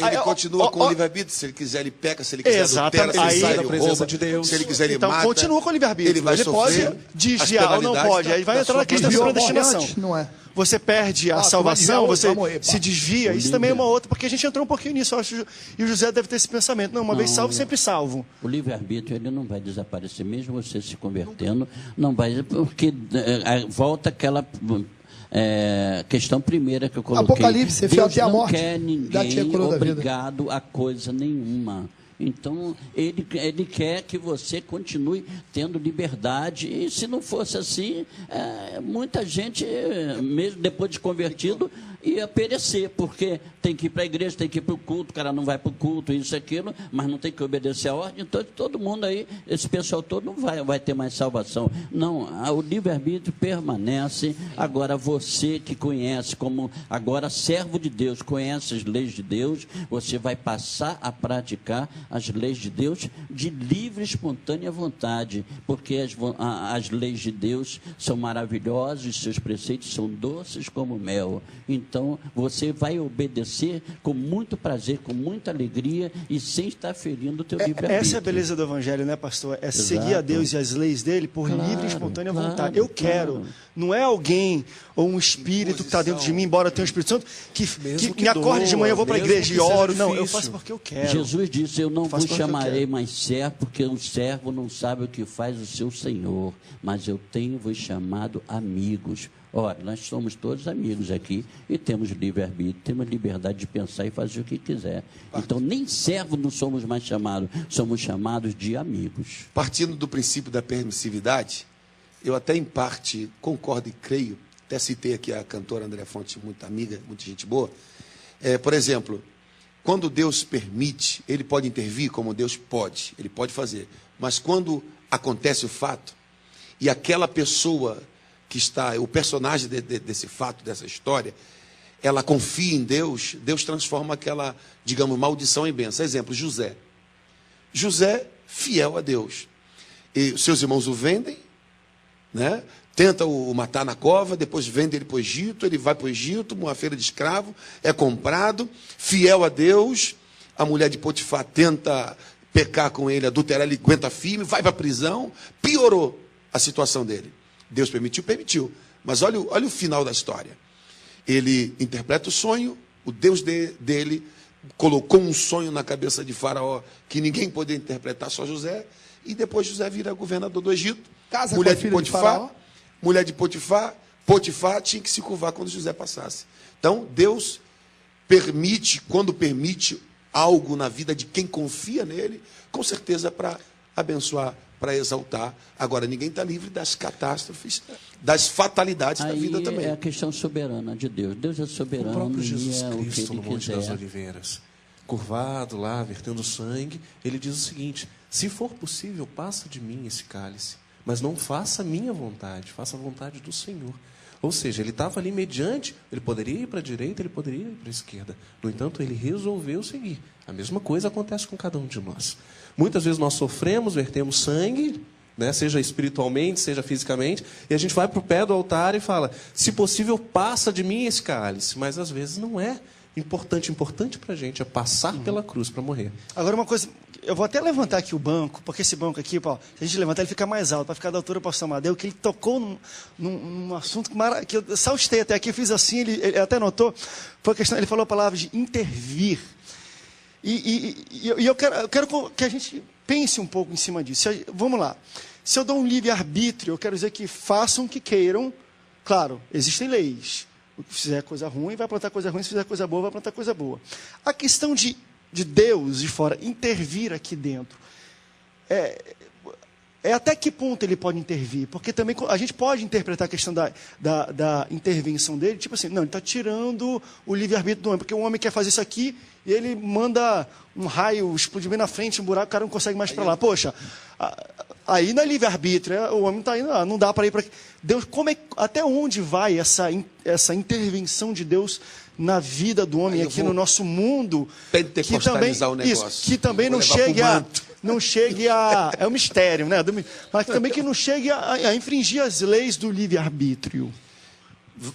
Speaker 2: Ele continua com o livre-arbítrio. Se ele quiser, ele peca. Se ele quiser, adultera. Se ele sai da presença de Deus. Se ele quiser, ele mata.
Speaker 1: Então, continua com o livre-arbítrio.
Speaker 2: Ele vai sofrer.
Speaker 1: Pode desviar ou não pode. Aí vai entrar na questão da predestinação.
Speaker 4: Não é.
Speaker 1: Você perde a salvação, você se desvia. Isso também é uma outra, porque a gente entrou um pouquinho nisso, eu acho, e o José deve ter esse pensamento. Não, uma vez salvo, sempre salvo.
Speaker 5: O livre-arbítrio, ele não vai desaparecer, mesmo você se convertendo, não vai, porque volta aquela... questão primeira que eu coloquei.
Speaker 4: Apocalipse, fiel até a morte.
Speaker 5: Deus não quer ninguém obrigado a coisa nenhuma. Então, ele quer que você continue tendo liberdade. E se não fosse assim, muita gente, mesmo depois de convertido, ia perecer, porque tem que ir para a igreja, tem que ir para o culto, o cara não vai para o culto, isso e aquilo, mas não tem que obedecer a ordem. Então, todo mundo aí, esse pessoal todo não vai ter mais salvação. Não, o livre-arbítrio permanece. Agora, você que conhece, como agora servo de Deus, conhece as leis de Deus, você vai passar a praticar as leis de Deus de livre e espontânea vontade, porque as leis de Deus são maravilhosas, os seus preceitos são doces como mel. Então, você vai obedecer com muito prazer, com muita alegria e sem estar ferindo o teu livre-arbítrio.
Speaker 1: Essa é a beleza do Evangelho, né, pastor? É seguir a Deus e as leis dele por livre e espontânea vontade. Eu quero. Não é alguém ou um espírito que está dentro de mim, embora tenha um Espírito Santo, que me acorde de manhã, eu vou para a igreja e oro. Não, eu faço porque eu quero.
Speaker 5: Jesus disse, eu não vos chamarei mais servo, porque o servo não sabe o que faz o seu Senhor, mas eu tenho vos chamado amigos. Ora, nós somos todos amigos aqui e temos livre-arbítrio, temos liberdade de pensar e fazer o que quiser. Então, nem servo não somos mais chamados, somos chamados de amigos.
Speaker 2: Partindo do princípio da permissividade, eu até em parte concordo e creio, até citei aqui a cantora André Fonte, muita amiga, muita gente boa. Por exemplo, quando Deus permite, ele pode intervir como Deus pode, ele pode fazer. Mas quando acontece o fato, e aquela pessoa que está, o personagem desse fato, dessa história, ela confia em Deus, Deus transforma aquela, digamos, maldição em bênção. Exemplo, José. José, fiel a Deus. E seus irmãos o vendem, né? Tenta o matar na cova, depois vende ele para o Egito, ele vai para o Egito, uma feira de escravo, é comprado, fiel a Deus, a mulher de Potifar tenta pecar com ele, adulterar, ele aguenta firme, vai para a prisão, piorou a situação dele. Deus permitiu? Permitiu. Mas olha o final da história. Ele interpreta o sonho, o Deus dele colocou um sonho na cabeça de Faraó que ninguém podia interpretar, só José, e depois José vira governador do Egito.
Speaker 4: Casa
Speaker 2: mulher
Speaker 4: com a
Speaker 2: de
Speaker 4: filha
Speaker 2: Potifar,
Speaker 4: de Faraó?
Speaker 2: mulher de Potifar, Potifar tinha que se curvar quando José passasse. Então, Deus permite, quando permite algo na vida de quem confia nele, com certeza para abençoar, para exaltar. Agora, ninguém está livre das catástrofes, das fatalidades da vida também.
Speaker 5: É a questão soberana de Deus. Deus é soberano.
Speaker 3: O próprio Jesus
Speaker 5: e é
Speaker 3: Cristo, no Monte das
Speaker 5: quiser.
Speaker 3: Oliveiras, curvado lá, vertendo sangue, ele diz o seguinte: se for possível, passa de mim esse cálice, mas não faça a minha vontade, faça a vontade do Senhor. Ou seja, ele estava ali mediante, ele poderia ir para a direita, ele poderia ir para a esquerda. No entanto, ele resolveu seguir. A mesma coisa acontece com cada um de nós. Muitas vezes nós sofremos, vertemos sangue, né, seja espiritualmente, seja fisicamente, e a gente vai para o pé do altar e fala: se possível, passa de mim esse cálice. Mas às vezes não é importante. Importante para a gente é passar pela cruz para morrer.
Speaker 1: Agora, uma coisa, eu vou até levantar aqui o banco, porque esse banco aqui, se a gente levantar, ele fica mais alto, para ficar da altura do pastor Amadeu, que ele tocou num assunto que eu saltei até aqui, fiz assim, ele até notou, foi a questão, ele falou a palavra de intervir. E eu quero que a gente pense um pouco em cima disso. Vamos lá. Se eu dou um livre-arbítrio, eu quero dizer que façam o que queiram. Claro, existem leis. Se fizer coisa ruim, vai plantar coisa ruim. Se fizer coisa boa, vai plantar coisa boa. A questão de Deus de fora intervir aqui dentro, é até que ponto ele pode intervir? Porque também a gente pode interpretar a questão da intervenção dele, tipo assim, não, ele está tirando o livre-arbítrio do homem, porque o homem quer fazer isso aqui e ele manda um raio explodir bem na frente, um buraco, o cara não consegue mais para lá. Poxa, aí não é livre-arbítrio, o homem está indo, não dá para ir para aqui. Deus, até onde vai essa intervenção de Deus na vida do homem aqui no nosso mundo?
Speaker 2: Pentecostalizar o negócio.
Speaker 1: Isso, que também não chegue a... É um mistério, né? Mas também que não chegue a infringir as leis do livre-arbítrio.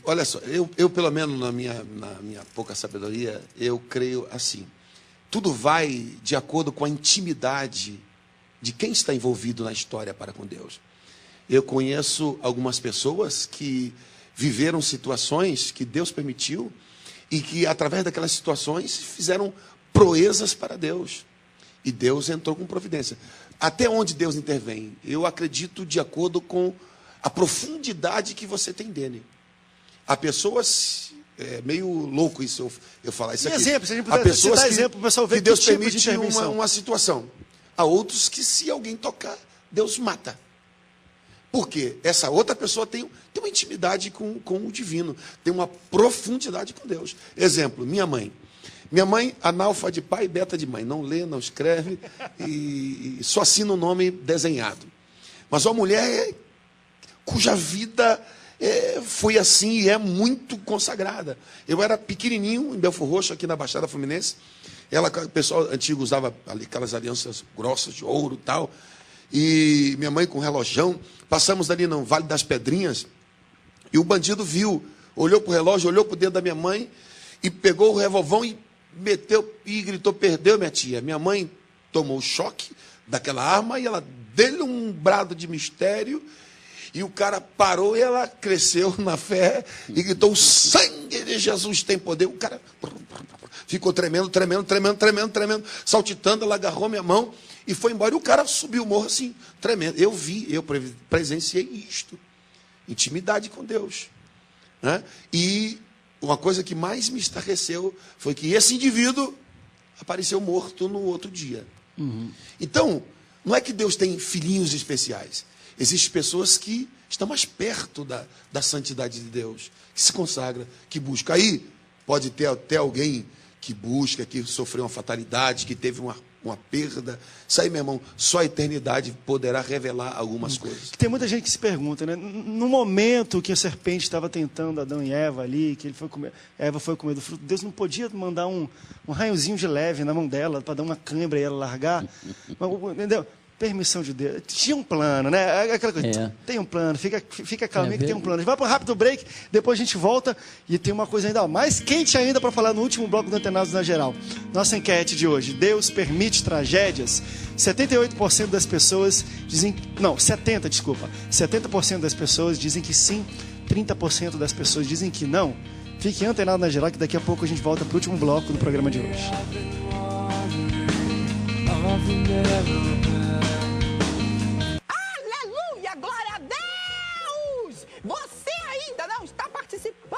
Speaker 2: Olha só, eu pelo menos na minha pouca sabedoria, eu creio assim. Tudo vai de acordo com a intimidade de quem está envolvido na história para com Deus. Eu conheço algumas pessoas que viveram situações que Deus permitiu e que, através daquelas situações, fizeram proezas para Deus. E Deus entrou com providência. Até onde Deus intervém? Eu acredito de acordo com a profundidade que você tem dele. Há pessoas... É meio louco isso eu falar isso aqui.
Speaker 1: Exemplo, se a gente puder citar exemplo, o pessoal vê
Speaker 2: que Deus
Speaker 1: tipo
Speaker 2: permite uma situação. Há outros que, se alguém tocar, Deus mata. Por quê? Essa outra pessoa tem uma intimidade com o divino, tem uma profundidade com Deus. Exemplo, minha mãe. Minha mãe, analfa de pai, beta de mãe. Não lê, não escreve e só assina o nome desenhado. Mas uma mulher cuja vida foi assim e é muito consagrada. Eu era pequenininho, em Belfor Roxo, aqui na Baixada Fluminense. O pessoal antigo usava ali aquelas alianças grossas de ouro e tal. E minha mãe com um relojão. Passamos ali no Vale das Pedrinhas. E o bandido viu, olhou para o relógio, olhou para o dedo da minha mãe e pegou o revolvão e meteu e gritou: perdeu, minha tia. Minha mãe tomou o choque daquela arma e ela deu um brado de mistério. E o cara parou e ela cresceu na fé e gritou: o sangue de Jesus tem poder. O cara ficou tremendo, saltitando. Ela agarrou minha mão e foi embora. E o cara subiu o morro assim, tremendo. Eu presenciei isto. Intimidade com Deus. Né? E uma coisa que mais me estarreceu foi que esse indivíduo apareceu morto no outro dia.
Speaker 1: Uhum.
Speaker 2: Então, não é que Deus tem filhinhos especiais. Existem pessoas que estão mais perto da santidade de Deus, que se consagra, que busca. Aí pode ter até alguém que busca, que sofreu uma fatalidade, que teve uma perda. Isso aí, meu irmão, só a eternidade poderá revelar algumas coisas.
Speaker 1: Tem muita gente que se pergunta, né? No momento que a serpente estava tentando Adão e Eva ali, que Eva foi comer do fruto, Deus não podia mandar um raiozinho de leve na mão dela para dar uma cãibra e ela largar? Entendeu? Permissão de Deus. Tinha um plano, né? Aquela coisa. Tem um plano, fica calminho que tem um plano. A gente vai para um rápido break, depois a gente volta e tem uma coisa ainda mais quente ainda para falar no último bloco do Antenados na Geral. Nossa enquete de hoje. Deus permite tragédias? 78% das pessoas dizem... Não, 70% das pessoas dizem que sim, 30% das pessoas dizem que não. Fique antenado na Geral que daqui a pouco a gente volta para o último bloco do programa de hoje.
Speaker 16: Aleluia, glória a Deus! Você ainda não está participando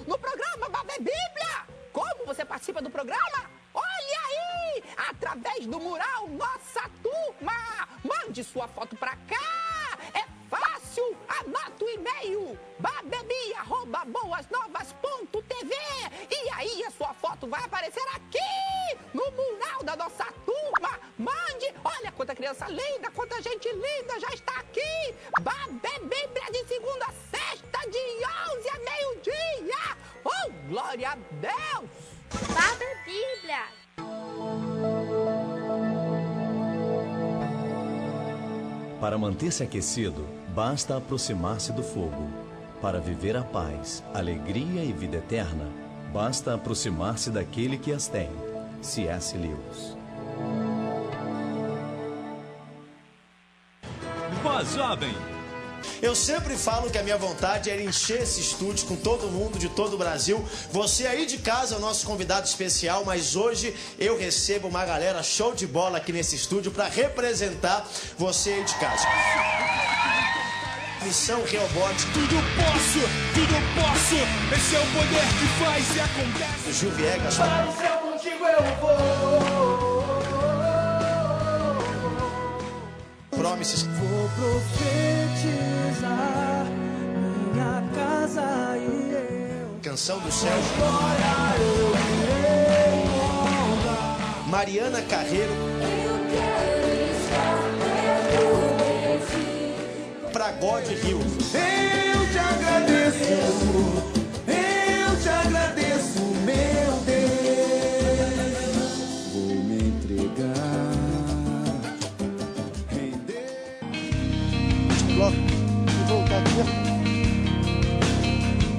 Speaker 16: no programa Babé Bíblia? Como você participa do programa? Olha aí, através do mural Nossa Turma. Mande sua foto pra cá. É fácil. Anota o e-mail babebi@boasnovas.tv e aí a sua foto vai aparecer aqui no mural da Nossa Turma. Mande. Olha quanta criança linda, quanta gente linda já está aqui. Babé Bíblia de segunda a sexta, de 11 a meio-dia. Oh, glória a Deus.
Speaker 17: Babé Bíblia.
Speaker 18: Para manter-se aquecido, basta aproximar-se do fogo. Para viver a paz, alegria e vida eterna, basta aproximar-se daquele que as tem. C.S. Lewis.
Speaker 19: Voz Jovem.
Speaker 20: Eu sempre falo que a minha vontade era encher esse estúdio com todo mundo de todo o Brasil. Você aí de casa é o nosso convidado especial, mas hoje eu recebo uma galera show de bola aqui nesse estúdio para representar você aí de casa. Missão Reobot.
Speaker 19: Tudo posso, esse é o poder que faz e acontece.
Speaker 20: Gil Viegas.
Speaker 19: Para o céu contigo eu vou.
Speaker 20: Promises.
Speaker 19: Vou profetizar minha casa e eu.
Speaker 20: Canção do Céu.
Speaker 19: Agora eu irei contar.
Speaker 20: Mariana Carreiro.
Speaker 19: Eu quero estar perto de ti.
Speaker 20: Pra God Rio.
Speaker 19: Eu te agradeço, meu Deus. Vou me entregar.
Speaker 1: Bloco e voltar aqui.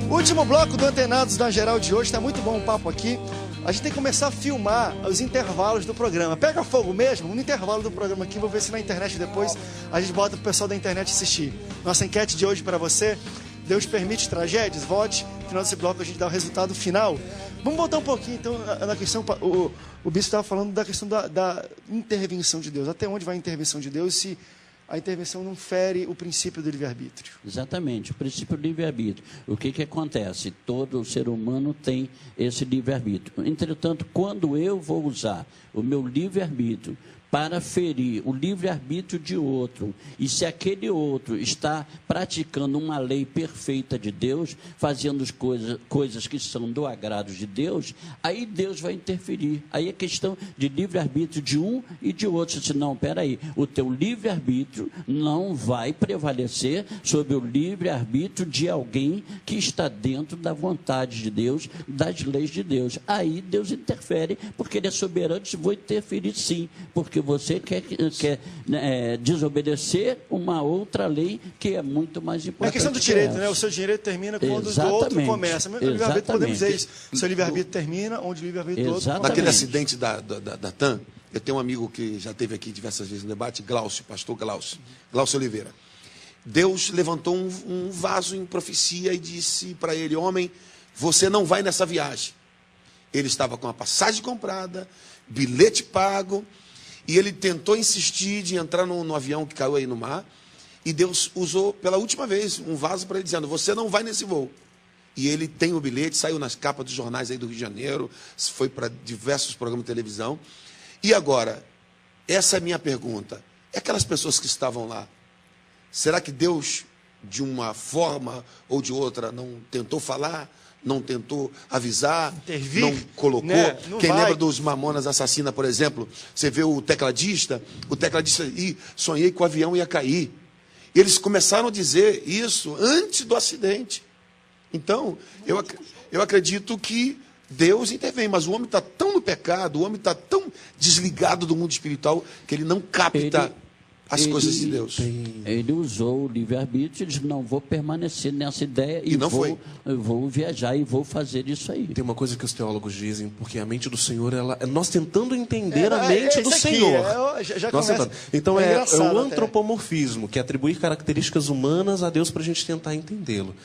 Speaker 1: Último bloco do Antenados na Geral de hoje. Tá muito bom o papo aqui. A gente tem que começar a filmar os intervalos do programa. Pega fogo mesmo, no intervalo do programa aqui. Vou ver se na internet depois a gente bota pro pessoal da internet assistir. Nossa enquete de hoje para você: Deus permite tragédias? Vote. No final desse bloco a gente dá o resultado final. Vamos voltar um pouquinho então na questão. O bispo estava falando da questão da intervenção de Deus. Até onde vai a intervenção de Deus se a intervenção não fere o princípio do livre-arbítrio?
Speaker 5: Exatamente, o princípio do livre-arbítrio. O que acontece? Todo ser humano tem esse livre-arbítrio. Entretanto, quando eu vou usar o meu livre-arbítrio para ferir o livre-arbítrio de outro, e se aquele outro está praticando uma lei perfeita de Deus, fazendo coisas que são do agrado de Deus, aí Deus vai interferir. Aí é questão de livre-arbítrio de um e de outro. Se não, peraí, o teu livre-arbítrio não vai prevalecer sobre o livre-arbítrio de alguém que está dentro da vontade de Deus, das leis de Deus. Aí Deus interfere, porque Ele é soberano, e vou interferir sim, porque você quer desobedecer uma outra lei que é muito mais importante.
Speaker 1: É questão do direito, né? O seu direito termina quando o do outro começa. O livre-arbítrio, podemos dizer isso. O seu livre-arbítrio termina onde o livre-arbítrio do outro começa.
Speaker 2: Naquele acidente da TAM, eu tenho um amigo que já esteve aqui diversas vezes no debate, Glaucio, pastor Glaucio Oliveira. Deus levantou um vaso em profecia e disse para ele: homem, você não vai nessa viagem. Ele estava com a passagem comprada, bilhete pago, e ele tentou insistir de entrar no avião que caiu aí no mar, e Deus usou pela última vez um vaso para ele, dizendo: você não vai nesse voo. E ele tem o bilhete, saiu nas capas dos jornais aí do Rio de Janeiro, foi para diversos programas de televisão. E agora, essa é a minha pergunta: é aquelas pessoas que estavam lá, será que Deus, de uma forma ou de outra, não tentou falar, não tentou avisar,
Speaker 1: intervir,
Speaker 2: não colocou?
Speaker 1: né?
Speaker 2: Quem lembra dos Mamonas Assassina, por exemplo? Você vê o tecladista sonhei que o avião ia cair. Eles começaram a dizer isso antes do acidente. Então, eu acredito que Deus intervém, mas o homem está tão no pecado, o homem está tão desligado do mundo espiritual, que ele não capta as coisas de Deus.
Speaker 5: Ele usou o livre-arbítrio e disse, não, vou permanecer nessa ideia e
Speaker 2: não foi.
Speaker 5: Eu vou viajar e vou fazer isso aí.
Speaker 3: Tem uma coisa que os teólogos dizem, porque a mente do Senhor, nós tentando entender a mente do Senhor. Então é o antropomorfismo, que é atribuir características humanas a Deus para a gente tentar entendê-lo.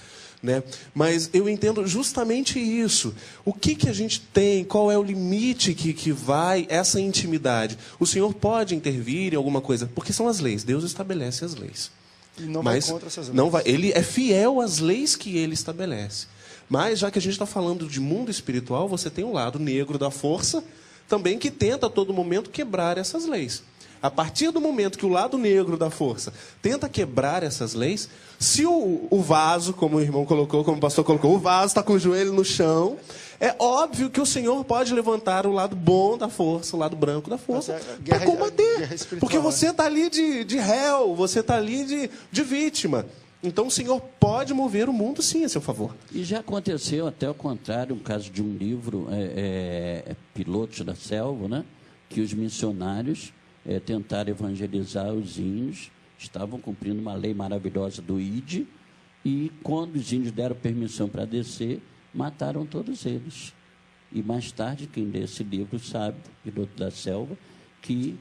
Speaker 3: Né? Mas eu entendo justamente isso. O que a gente tem? Qual é o limite que vai essa intimidade? O Senhor pode intervir em alguma coisa, porque são as leis. Deus estabelece as leis.
Speaker 1: E não vai contra essas leis.
Speaker 3: Não vai, ele é fiel às leis que ele estabelece. Mas, já que a gente está falando de mundo espiritual, você tem o lado negro da força, também que tenta a todo momento quebrar essas leis. A partir do momento que o lado negro da força tenta quebrar essas leis, se o vaso, como o irmão colocou, como o pastor colocou, o vaso está com o joelho no chão, é óbvio que o Senhor pode levantar o lado bom da força, o lado branco da força, para combater. Porque você está ali de réu, você está ali de vítima. Então o Senhor pode mover o mundo, sim, a seu favor.
Speaker 5: E já aconteceu, até ao contrário, um caso de um livro, Pilotos da Selva, né? Que os missionários tentaram evangelizar os índios, estavam cumprindo uma lei maravilhosa do ID, e quando os índios deram permissão para descer, mataram todos eles. E mais tarde, quem lê esse livro sabe, Piloto da Selva, que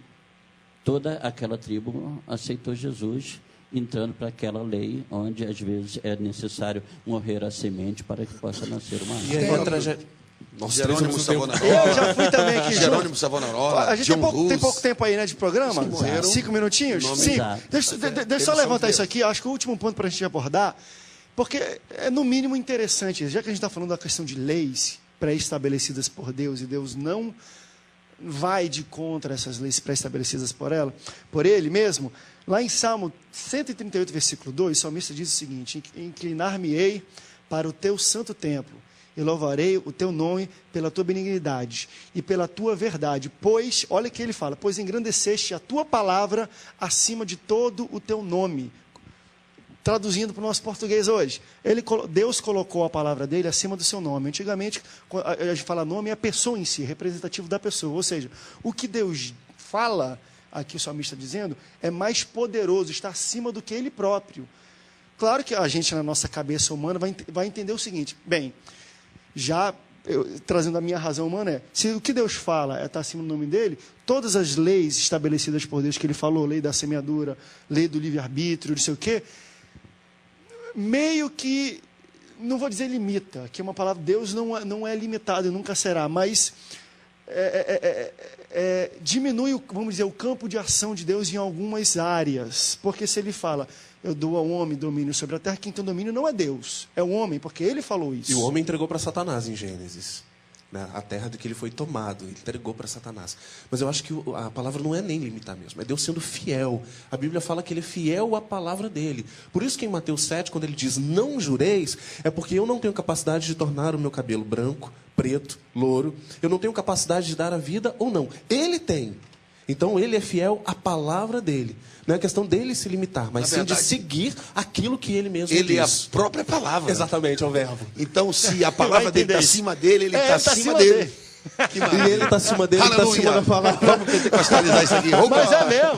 Speaker 5: toda aquela tribo aceitou Jesus, entrando para aquela lei, onde às vezes é necessário morrer a semente para que possa nascer uma árvore.
Speaker 3: E aí, uma tragédia...
Speaker 2: Jerônimo Savonarola.
Speaker 1: Eu já fui também aqui.
Speaker 2: Jerônimo Savonarola.
Speaker 1: A gente tem pouco tempo aí, né, de programa? 5 minutinhos? Sim. Deixa eu só levantar isso aqui. Acho que o último ponto para a gente abordar, porque é no mínimo interessante, já que a gente está falando da questão de leis pré-estabelecidas por Deus, e Deus não vai de contra essas leis pré-estabelecidas por Ele mesmo. Lá em Salmo 138, versículo 2, o salmista diz o seguinte: inclinar-me-ei para o teu santo templo, e louvarei o teu nome pela tua benignidade e pela tua verdade. Pois, olha o que ele fala, pois engrandeceste a tua palavra acima de todo o teu nome. Traduzindo para o nosso português hoje, Deus colocou a palavra dele acima do seu nome. Antigamente, a gente fala nome, é a pessoa em si, representativo da pessoa. Ou seja, o que Deus fala, aqui o salmista está dizendo, é mais poderoso, está acima do que ele próprio. Claro que a gente, na nossa cabeça humana, vai entender o seguinte: bem, trazendo a minha razão humana, se o que Deus fala está acima do nome dele, todas as leis estabelecidas por Deus, que ele falou, lei da semeadura, lei do livre-arbítrio, não sei o quê, meio que, não vou dizer limita, que é uma palavra, Deus não é limitado e nunca será, mas diminui, vamos dizer, o campo de ação de Deus em algumas áreas, porque se ele fala, eu dou ao homem domínio sobre a terra, quem tem domínio não é Deus, é o homem, porque ele falou isso.
Speaker 3: E o homem entregou para Satanás em Gênesis, né? A terra de que ele foi tomado, ele entregou para Satanás. Mas eu acho que a palavra não é nem limitar mesmo, é Deus sendo fiel. A Bíblia fala que ele é fiel à palavra dele. Por isso que em Mateus 7, quando ele diz não jureis, é porque eu não tenho capacidade de tornar o meu cabelo branco, preto, louro. Eu não tenho capacidade de dar a vida ou não. Ele tem. Então ele é fiel à palavra dele. Não é questão dele se limitar, mas sim de seguir aquilo que ele mesmo diz.
Speaker 2: Ele é a própria palavra.
Speaker 3: Exatamente, é o verbo.
Speaker 2: Então, se a palavra dele está acima dele, ele está acima dele.
Speaker 3: E ele está acima dele, ele está acima da palavra.
Speaker 2: Vamos pentecostalizar isso aqui.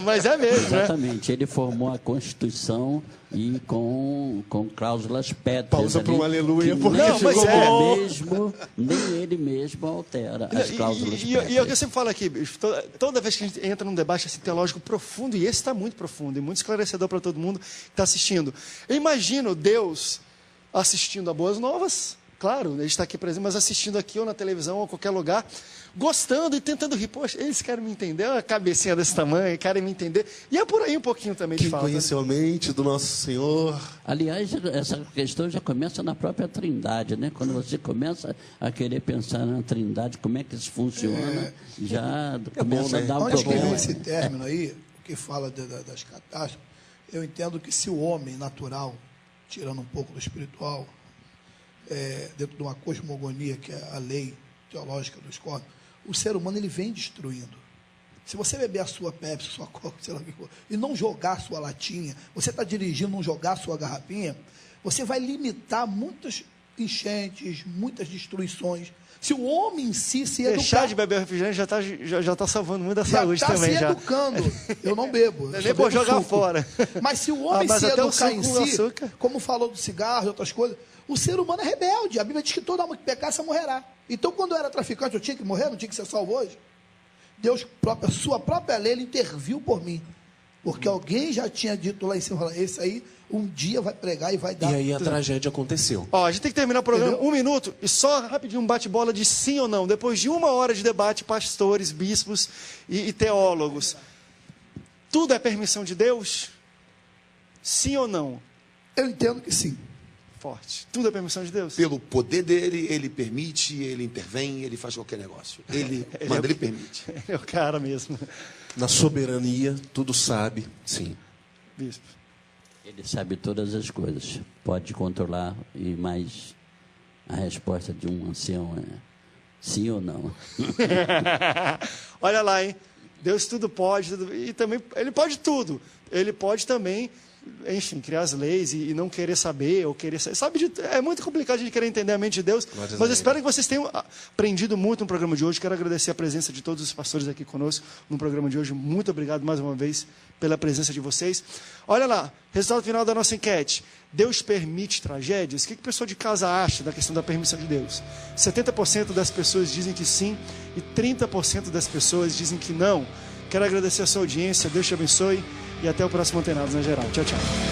Speaker 1: Mas é mesmo.
Speaker 5: Exatamente. Ele formou a Constituição e com cláusulas pétreas.
Speaker 3: Pausa para um aleluia, porque
Speaker 1: não,
Speaker 3: chegou bom.
Speaker 5: Nem ele mesmo altera as cláusulas pétreas.
Speaker 1: E é o que eu sempre falo aqui, toda vez que a gente entra num debate assim, teológico profundo, e esse está muito profundo e muito esclarecedor para todo mundo que está assistindo. Eu imagino Deus assistindo a Boas Novas, claro, ele está aqui presente, mas assistindo aqui ou na televisão ou em qualquer lugar, gostando e tentando rir. Poxa, eles querem me entender, uma cabecinha desse tamanho, querem me entender. E é por aí um pouquinho também de falta.
Speaker 3: Quem conheceu a mente do nosso Senhor.
Speaker 5: Aliás, essa questão já começa na própria Trindade, né? Quando você começa a querer pensar na Trindade, como é que isso funciona, já começa a dar um problema.
Speaker 4: Esse término aí, que fala das catástrofes, eu entendo que se o homem natural, tirando um pouco do espiritual, dentro de uma cosmogonia, que é a lei teológica dos corpos, o ser humano ele vem destruindo. Se você beber a sua Pepsi, sua Coca, sei lá o que for, e não jogar a sua latinha, você está dirigindo, não jogar a sua garrafinha, você vai limitar muitas enchentes, muitas destruições. Se o homem em si se educar...
Speaker 1: Deixar de beber refrigerante já tá salvando muito da saúde também.
Speaker 4: Já está se educando. Eu não bebo.
Speaker 1: Nem por jogar
Speaker 4: suco.
Speaker 1: Fora.
Speaker 4: Mas se o homem se educar em si,
Speaker 1: açúcar.
Speaker 4: como falou do cigarro e outras coisas, o ser humano é rebelde. A Bíblia diz que toda alma que pecar, essa morrerá. Então, quando eu era traficante, eu tinha que morrer, não tinha que ser salvo hoje? Deus, sua própria lei, ele interviu por mim. Porque alguém já tinha dito lá em cima, esse aí um dia vai pregar e vai dar.
Speaker 3: E aí a tragédia aconteceu.
Speaker 1: Ó, a gente tem que terminar o programa. Entendeu? 1 minuto e só rapidinho um bate-bola de sim ou não. Depois de 1 hora de debate, pastores, bispos e teólogos. Tudo é permissão de Deus? Sim ou não?
Speaker 4: Eu entendo que sim.
Speaker 1: Forte. Tudo é permissão de Deus?
Speaker 2: Pelo poder dele, ele permite, ele intervém, ele faz qualquer negócio. Ele manda, ele permite.
Speaker 1: Ele é o cara mesmo.
Speaker 3: Na soberania, tudo sabe, sim.
Speaker 1: Bispo.
Speaker 5: Ele sabe todas as coisas. Pode controlar, e mais a resposta de um ancião é sim ou não.
Speaker 1: Olha lá, hein? Deus tudo pode, e também, ele pode tudo. Ele pode também, enfim, criar as leis e não querer saber, ou querer sabe, é muito complicado de querer entender a mente de Deus, mas eu espero que vocês tenham aprendido muito no programa de hoje. Quero agradecer a presença de todos os pastores aqui conosco no programa de hoje. Muito obrigado mais uma vez pela presença de vocês. Olha lá, resultado final da nossa enquete. Deus permite tragédias? O que o pessoal de casa acha da questão da permissão de Deus? 70% das pessoas dizem que sim e 30% das pessoas dizem que não. Quero agradecer a sua audiência, Deus te abençoe e até o próximo Antenados na Geral. Tchau, tchau.